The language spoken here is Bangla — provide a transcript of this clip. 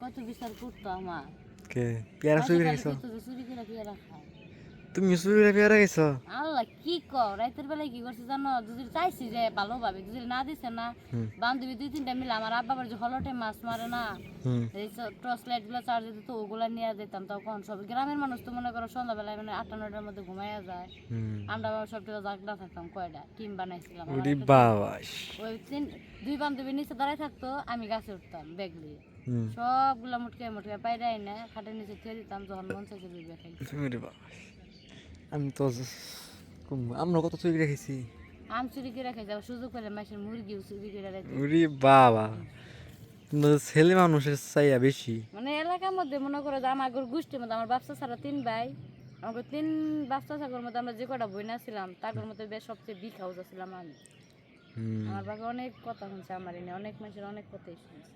কত বিচার করতো আমার কে পেয়ারা চুরি করে খাইছো? চুরি করে পেয়ারা খায়। তুমি চুরি করে পেয়ারা খাইছো? আল্লাহ কি কও, রাতের বেলায় কি করছে জানো, যদি চাইছি যে ভালোভাবে যদি না দিছে না, হুম বান্ধবী 2-3টা মিলে আমার আব্বা আবার যে হলটে মাছ মারে না, হুম এই টর্চ লাইট গুলো চার্জ দিত, তো ওগুলা নিয়ে যেতাম। তখন সব গ্রামের মানুষ তো মনে করো সন্ধ্যাবেলায় মানে 8টা-9টার মধ্যে ঘুমাইয়া যায়, হুম। আমরা আবার সব টিকা জাগনা থাকতাম। কয়টা টিম বানাইছিলাম আমার ওরে একটা টিম। বাবা। ওই দুই বান্ধবী নিচে দাঁড়ায় থাকতো, আমি গাছে উঠতাম ব্যাগ নিয়ে, হুম। সবগুলা মুটকে মুটকে পাইরে আইনা খাটের নিচে থুয়ে দিতাম, যখন মন চাইছে দুই খাই। ওরে বাবা। আমি তো আমরা কত চুরি করে খাইছি। আম চুরি করে রেখে যাও, সুযোগ পেলে মাসের মুরগিও চুরি করে রেখে। ওরে বাবা, তোমরা তো ছেলে মানুষের চাইয়া বেশি। মানে এলাকার মধ্যে মনে করো যে আমার গোষ্ঠীর মধ্যে আমার বাচ্চা ছাড়া 3 ভাই, আমাকে 3 বাচ্চা ছাড়ার মধ্যে আমরা যে কটা বই না ছিলাম তার মধ্যে বেশ সবচেয়ে বিগ হাউস ছিলাম আমি। হুম। আমার বাবা অনেক কথা শুনছে আমার এনে, অনেক মানুষের অনেক কথাই শুনছে।